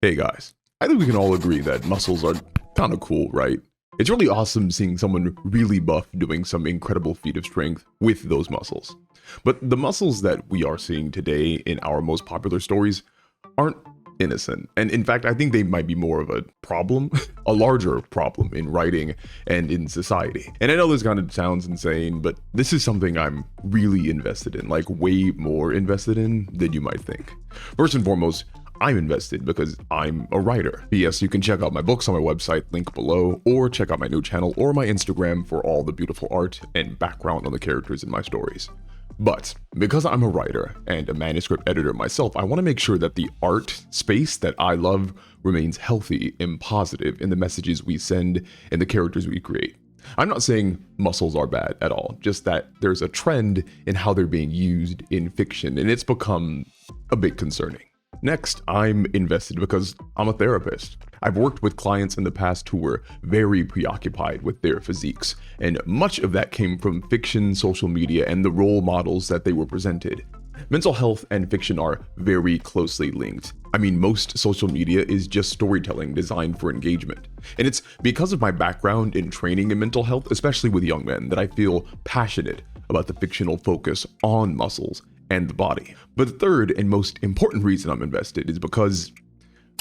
Hey guys, I think we can all agree that muscles are kind of cool, right? It's really awesome seeing someone really buff doing some incredible feat of strength with those muscles. But the muscles that we are seeing today in our most popular stories aren't innocent. And in fact, I think they might be more of a problem, a larger problem in writing and in society. And I know this kind of sounds insane, but this is something I'm really invested in, like way more invested in than you might think. First and foremost, I'm invested because I'm a writer. Yes, you can check out my books on my website, link below, or check out my new channel or my Instagram for all the beautiful art and background on the characters in my stories. But because I'm a writer and a manuscript editor myself, I want to make sure that the art space that I love remains healthy and positive in the messages we send and the characters we create. I'm not saying muscles are bad at all, just that there's a trend in how they're being used in fiction, and it's become a bit concerning. Next, I'm invested because I'm a therapist. I've worked with clients in the past who were very preoccupied with their physiques, and much of that came from fiction, social media, and the role models that they were presented. Mental health and fiction are very closely linked. I mean, most social media is just storytelling designed for engagement. And it's because of my background in training in mental health, especially with young men, that I feel passionate about the fictional focus on muscles and the body. But the third and most important reason I'm invested is because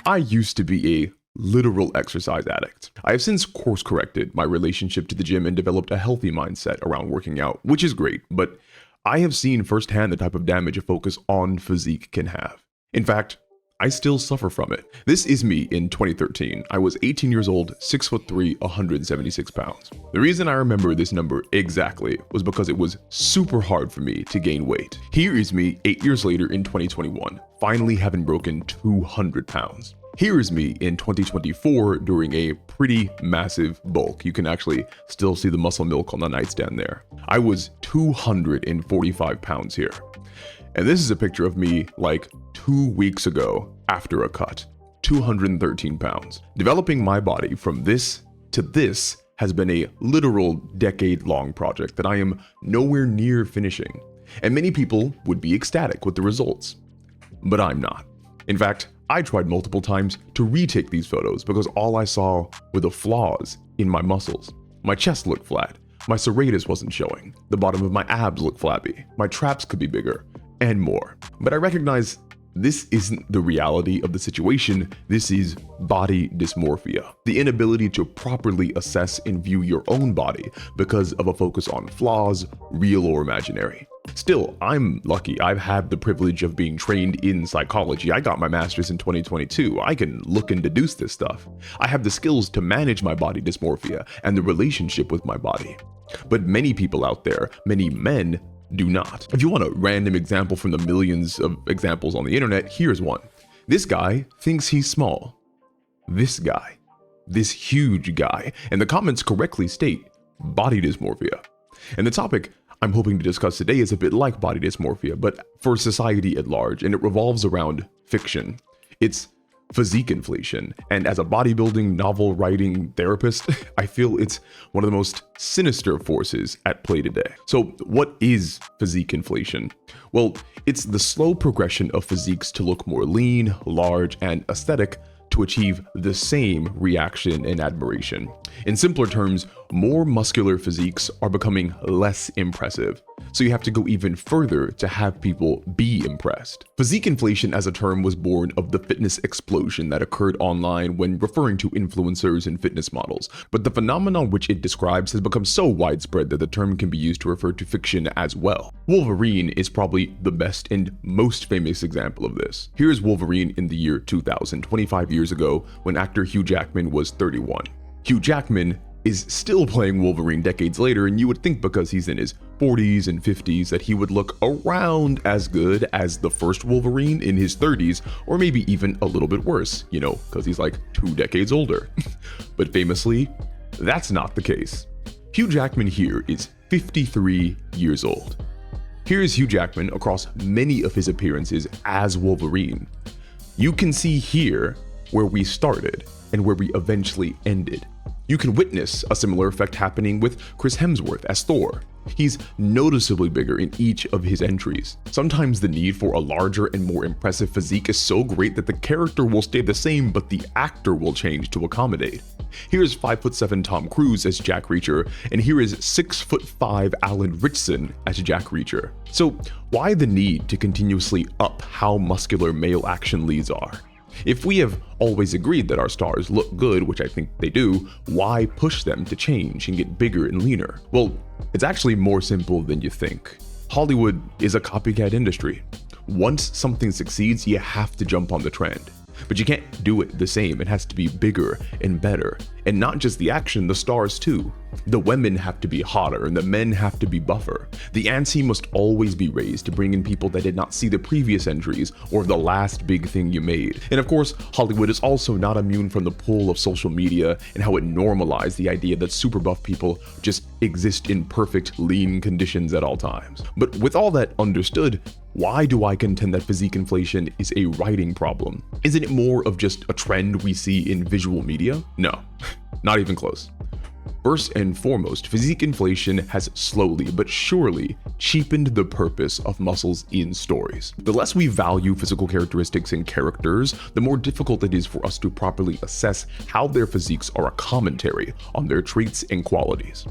I used to be a literal exercise addict. I have since course corrected my relationship to the gym and developed a healthy mindset around working out, which is great, but I have seen firsthand the type of damage a focus on physique can have. In fact, I still suffer from it. This is me in 2013. I was 18 years old, 6'3", 176 pounds. The reason I remember this number exactly was because it was super hard for me to gain weight. Here is me 8 years later in 2021, finally having broken 200 pounds. Here is me in 2024 during a pretty massive bulk. You can actually still see the muscle milk on the nightstand there. I was 245 pounds here. And this is a picture of me like 2 weeks ago after a cut, 213 pounds. Developing my body from this to this has been a literal decade-long project that I am nowhere near finishing. And many people would be ecstatic with the results, but I'm not. In fact, I tried multiple times to retake these photos because all I saw were the flaws in my muscles. My chest looked flat, my serratus wasn't showing, the bottom of my abs looked flabby, my traps could be bigger, and more. But I recognize this isn't the reality of the situation. This is body dysmorphia, the inability to properly assess and view your own body because of a focus on flaws, real or imaginary. Still, I'm lucky. I've had the privilege of being trained in psychology. I got my master's in 2022. I can look and deduce this stuff. I have the skills to manage my body dysmorphia and the relationship with my body. But many people out there, many men, do not. If you want a random example from the millions of examples on the internet, here's one. This guy thinks he's small. This guy, this huge guy, and the comments correctly state body dysmorphia. And the topic I'm hoping to discuss today is a bit like body dysmorphia, but for society at large, and it revolves around fiction. It's physique inflation, and as a bodybuilding novel writing therapist, I feel it's one of the most sinister forces at play today. So what is physique inflation? Well, it's the slow progression of physiques to look more lean, large, and aesthetic to achieve the same reaction and admiration. In simpler terms, more muscular physiques are becoming less impressive, so you have to go even further to have people be impressed. Physique inflation as a term was born of the fitness explosion that occurred online when referring to influencers and fitness models, but the phenomenon which it describes has become so widespread that the term can be used to refer to fiction as well. Wolverine is probably the best and most famous example of this. Here's Wolverine in the year 2000, 25 years ago, when actor Hugh Jackman was 31. Hugh Jackman is still playing Wolverine decades later, and you would think because he's in his 40s and 50s that he would look around as good as the first Wolverine in his 30s, or maybe even a little bit worse, you know, because he's like 2 decades older. But famously, that's not the case. Hugh Jackman here is 53 years old. Here's Hugh Jackman across many of his appearances as Wolverine. You can see here where we started and where we eventually ended. You can witness a similar effect happening with Chris Hemsworth as Thor. He's noticeably bigger in each of his entries. Sometimes the need for a larger and more impressive physique is so great that the character will stay the same, but the actor will change to accommodate. Here's 5'7" Tom Cruise as Jack Reacher, and here is 6'5" Alan Ritchson as Jack Reacher. So why the need to continuously up how muscular male action leads are? If we have always agreed that our stars look good, which I think they do, why push them to change and get bigger and leaner? Well, it's actually more simple than you think. Hollywood is a copycat industry. Once something succeeds, you have to jump on the trend. But you can't do it the same. It has to be bigger and better. And not just the action, the stars too. The women have to be hotter and the men have to be buffer. The ante must always be raised to bring in people that did not see the previous entries or the last big thing you made. And of course, Hollywood is also not immune from the pull of social media and how it normalized the idea that super buff people just exist in perfect, lean conditions at all times. But with all that understood, why do I contend that physique inflation is a writing problem? Isn't it more of just a trend we see in visual media? No, not even close. First and foremost, physique inflation has slowly but surely cheapened the purpose of muscles in stories. The less we value physical characteristics in characters, the more difficult it is for us to properly assess how their physiques are a commentary on their traits and qualities.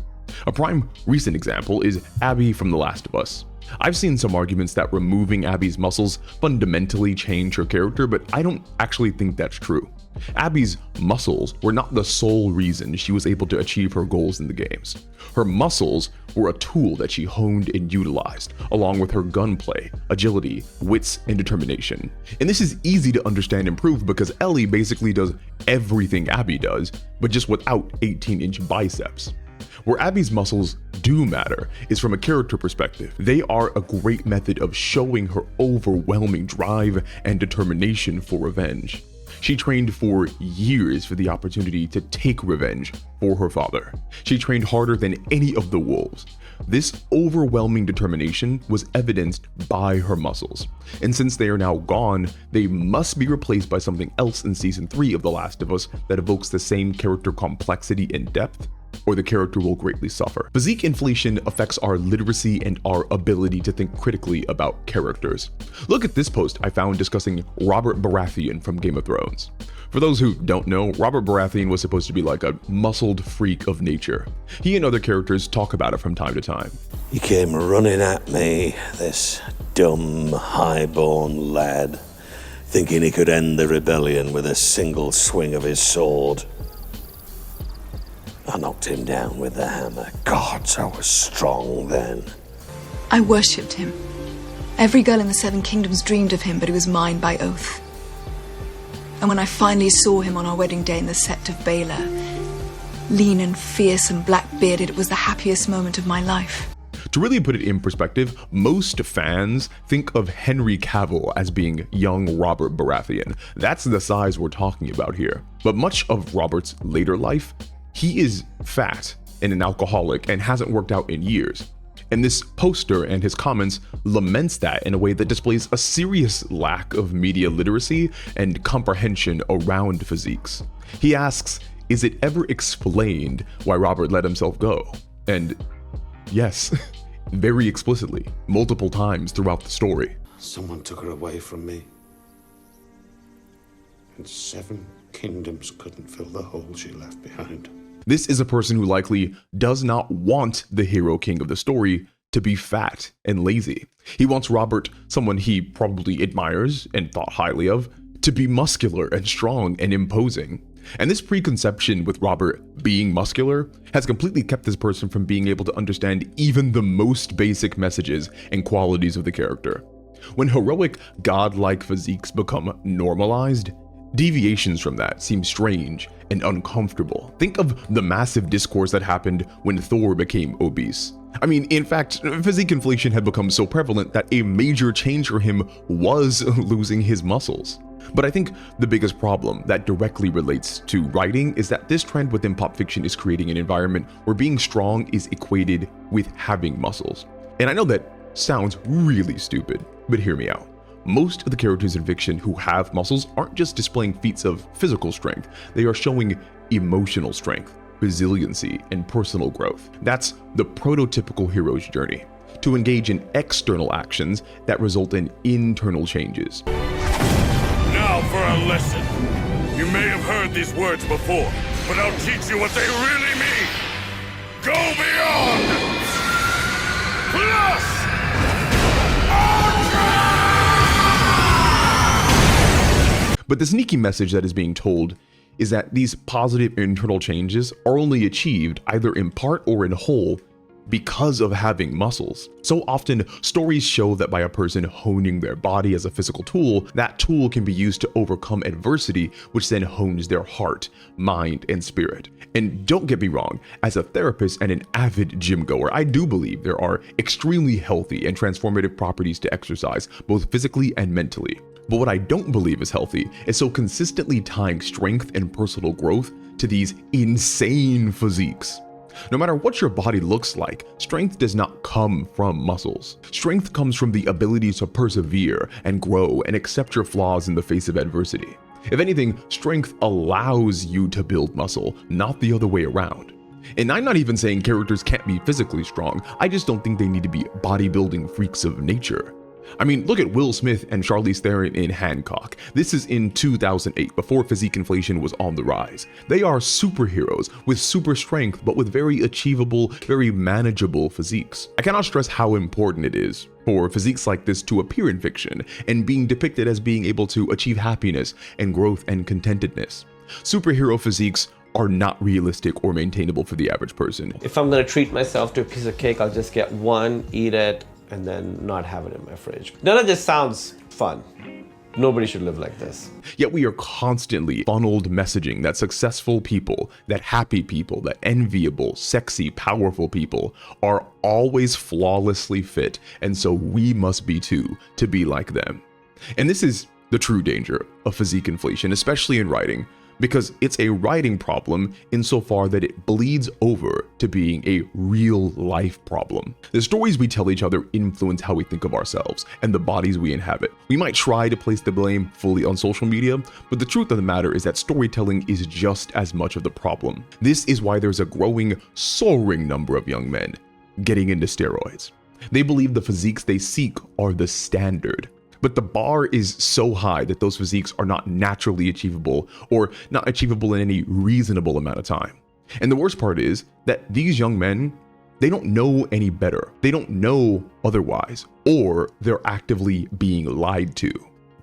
A prime recent example is Abby from The Last of Us. I've seen some arguments that removing Abby's muscles fundamentally change her character, but I don't actually think that's true. Abby's muscles were not the sole reason she was able to achieve her goals in the games. Her muscles were a tool that she honed and utilized, along with her gunplay, agility, wits, and determination. And this is easy to understand and prove because Ellie basically does everything Abby does, but just without 18-inch biceps. Where Abby's muscles do matter is from a character perspective. They are a great method of showing her overwhelming drive and determination for revenge. She trained for years for the opportunity to take revenge for her father. She trained harder than any of the wolves. This overwhelming determination was evidenced by her muscles. And since they are now gone, they must be replaced by something else in Season 3 of The Last of Us that evokes the same character complexity and depth, or the character will greatly suffer. Physique inflation affects our literacy and our ability to think critically about characters. Look at this post I found discussing Robert Baratheon from Game of Thrones. For those who don't know, Robert Baratheon was supposed to be like a muscled freak of nature. He and other characters talk about it from time to time. He came running at me, this dumb, high-born lad, thinking he could end the rebellion with a single swing of his sword. I knocked him down with the hammer. Gods, I was strong then. I worshipped him. Every girl in the Seven Kingdoms dreamed of him, but he was mine by oath. And when I finally saw him on our wedding day in the Sept of Baelor, lean and fierce and black-bearded, it was the happiest moment of my life. To really put it in perspective, most fans think of Henry Cavill as being young Robert Baratheon. That's the size we're talking about here. But much of Robert's later life, he is fat and an alcoholic and hasn't worked out in years. And this poster and his comments laments that in a way that displays a serious lack of media literacy and comprehension around physiques. He asks, is it ever explained why Robert let himself go? And yes, very explicitly, multiple times throughout the story. Someone took her away from me. And 7 kingdoms couldn't fill the hole she left behind. This is a person who likely does not want the hero king of the story to be fat and lazy. He wants Robert, someone he probably admires and thought highly of, to be muscular and strong and imposing. And this preconception with Robert being muscular has completely kept this person from being able to understand even the most basic messages and qualities of the character. When heroic, godlike physiques become normalized, deviations from that seem strange and uncomfortable. Think of the massive discourse that happened when Thor became obese. I mean, in fact, physique inflation had become so prevalent that a major change for him was losing his muscles. But I think the biggest problem that directly relates to writing is that this trend within pop fiction is creating an environment where being strong is equated with having muscles. And I know that sounds really stupid, but hear me out. Most of the characters in fiction who have muscles aren't just displaying feats of physical strength, they are showing emotional strength, resiliency, and personal growth. That's the prototypical hero's journey, to engage in external actions that result in internal changes. Now for a lesson. You may have heard these words before, but I'll teach you what they really mean. Go beyond! Plus! But the sneaky message that is being told is that these positive internal changes are only achieved either in part or in whole because of having muscles. So often, stories show that by a person honing their body as a physical tool, that tool can be used to overcome adversity, which then hones their heart, mind, and spirit. And don't get me wrong, as a therapist and an avid gym goer, I do believe there are extremely healthy and transformative properties to exercise, both physically and mentally. But what I don't believe is healthy is so consistently tying strength and personal growth to these insane physiques. No matter what your body looks like, strength does not come from muscles. Strength comes from the ability to persevere and grow and accept your flaws in the face of adversity. If anything, strength allows you to build muscle, not the other way around. And I'm not even saying characters can't be physically strong, I just don't think they need to be bodybuilding freaks of nature. I mean, look at Will Smith and Charlize Theron in Hancock. This is in 2008, before physique inflation was on the rise. They are superheroes with super strength, but with very achievable, very manageable physiques. I cannot stress how important it is for physiques like this to appear in fiction and being depicted as being able to achieve happiness and growth and contentedness. Superhero physiques are not realistic or maintainable for the average person. If I'm gonna treat myself to a piece of cake, I'll just get one, eat it, and then not have it in my fridge. None of this sounds fun. Nobody should live like this. Yet we are constantly funneled messaging that successful people, that happy people, that enviable, sexy, powerful people are always flawlessly fit, and so we must be too, to be like them. And this is the true danger of physique inflation, especially in writing, because it's a writing problem insofar that it bleeds over to being a real life problem. The stories we tell each other influence how we think of ourselves and the bodies we inhabit. We might try to place the blame fully on social media, but the truth of the matter is that storytelling is just as much of the problem. This is why there's a growing, soaring number of young men getting into steroids. They believe the physiques they seek are the standard. But the bar is so high that those physiques are not naturally achievable or not achievable in any reasonable amount of time. And the worst part is that these young men, they don't know any better. They don't know otherwise, or they're actively being lied to.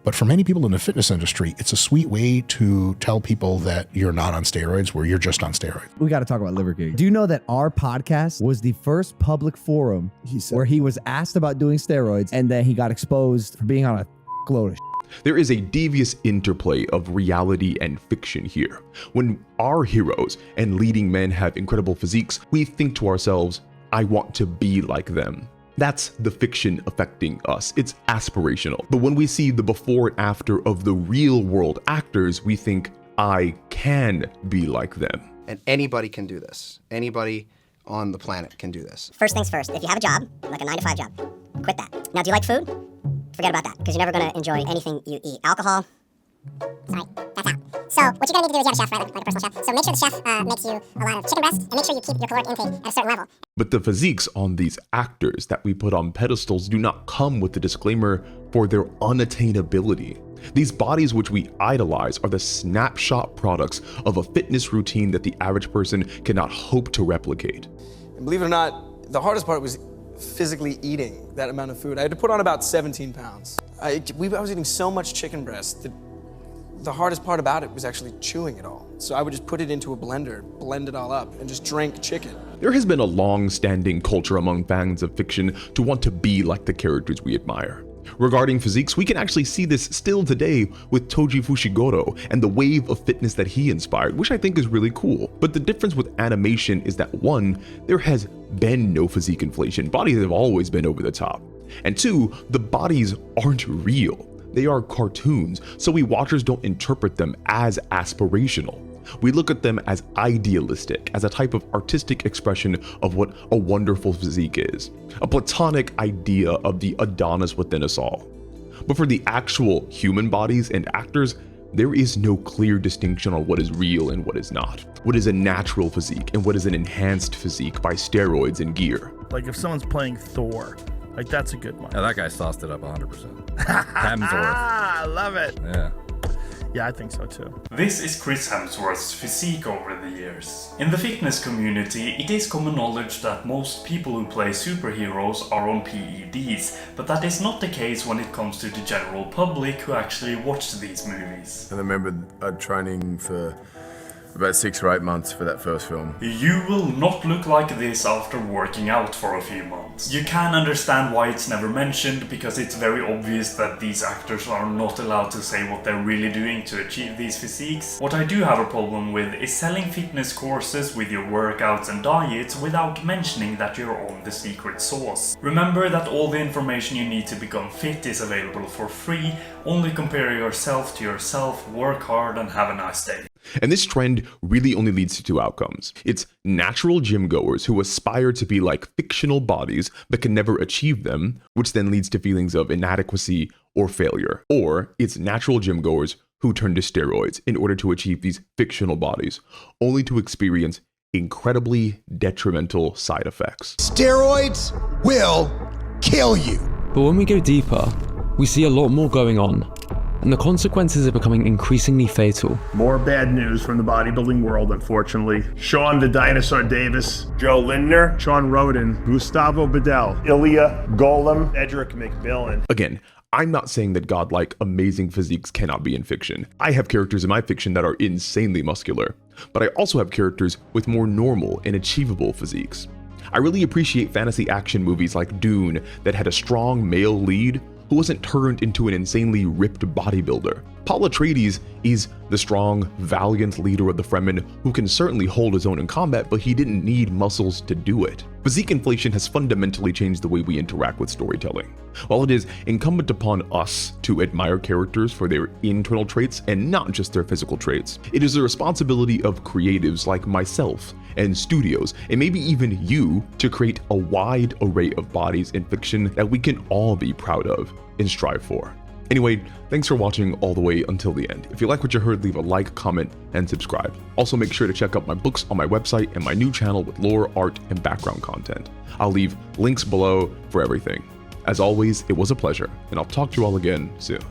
But for many people in the fitness industry, it's a sweet way to tell people that you're not on steroids, where you're just on steroids. We got to talk about Liver King. Do you know that our podcast was the first public forum where he was asked about doing steroids and then he got exposed for being on a load of shit? There is a devious interplay of reality and fiction here. When our heroes and leading men have incredible physiques, we think to ourselves, I want to be like them. That's the fiction affecting us. It's aspirational. But when we see the before and after of the real world actors, we think, I can be like them. And anybody can do this. Anybody on the planet can do this. First things first, if you have a job, like a 9-to-5 job, quit that. Now, do you like food? Forget about that, because you're never gonna enjoy anything you eat. Alcohol? Sorry, that's out. So what you're gonna need to do is you have a chef, right? Like a personal chef. So make sure the chef makes you a lot of chicken breast, and make sure you keep your caloric intake at a certain level. But the physiques on these actors that we put on pedestals do not come with the disclaimer for their unattainability. These bodies which we idolize are the snapshot products of a fitness routine that the average person cannot hope to replicate. And believe it or not, the hardest part was physically eating that amount of food. I had to put on about 17 pounds. I was eating so much chicken breast that the hardest part about it was actually chewing it all. So I would just put it into a blender, blend it all up, and just drink chicken. There has been a long-standing culture among fans of fiction to want to be like the characters we admire. Regarding physiques, we can actually see this still today with Toji Fushiguro and the wave of fitness that he inspired, which I think is really cool. But the difference with animation is that one, there has been no physique inflation. Bodies have always been over the top. And two, the bodies aren't real. They are cartoons, so we watchers don't interpret them as aspirational. We look at them as idealistic, as a type of artistic expression of what a wonderful physique is, a platonic idea of the Adonis within us all. But for the actual human bodies and actors, there is no clear distinction on what is real and what is not. What is a natural physique and what is an enhanced physique by steroids and gear. Like if someone's playing Thor, like that's a good one. Yeah, that guy sauced it up 100%. Hemsworth. I love it. Yeah. Yeah, I think so too. This is Chris Hemsworth's physique over the years. In the fitness community, it is common knowledge that most people who play superheroes are on PEDs, but that is not the case when it comes to the general public who actually watch these movies. I remember training for about 6 or 8 months for that first film. You will not look like this after working out for a few months. You can understand why it's never mentioned, because it's very obvious that these actors are not allowed to say what they're really doing to achieve these physiques. What I do have a problem with is selling fitness courses with your workouts and diets without mentioning that you're on the secret sauce. Remember that all the information you need to become fit is available for free. Only compare yourself to yourself, work hard, and have a nice day. And this trend really only leads to 2 outcomes. It's natural gym goers who aspire to be like fictional bodies but can never achieve them, which then leads to feelings of inadequacy or failure. Or it's natural gym goers who turn to steroids in order to achieve these fictional bodies, only to experience incredibly detrimental side effects. Steroids will kill you. But when we go deeper, we see a lot more going on, and the consequences are becoming increasingly fatal. More bad news from the bodybuilding world, unfortunately. Sean the Dinosaur Davis, Joe Lindner, Sean Roden, Gustavo Bedell, Ilya Golem, Edric McMillan. Again, I'm not saying that godlike, amazing physiques cannot be in fiction. I have characters in my fiction that are insanely muscular, but I also have characters with more normal and achievable physiques. I really appreciate fantasy action movies like Dune that had a strong male lead who wasn't turned into an insanely ripped bodybuilder. Paul Atreides is the strong, valiant leader of the Fremen who can certainly hold his own in combat, but he didn't need muscles to do it. Physique inflation has fundamentally changed the way we interact with storytelling. While it is incumbent upon us to admire characters for their internal traits and not just their physical traits, it is the responsibility of creatives like myself and studios, and maybe even you, to create a wide array of bodies in fiction that we can all be proud of and strive for. Anyway, thanks for watching all the way until the end. If you like what you heard, leave a like, comment, and subscribe. Also, make sure to check out my books on my website and my new channel with lore, art, and background content. I'll leave links below for everything. As always, it was a pleasure, and I'll talk to you all again soon.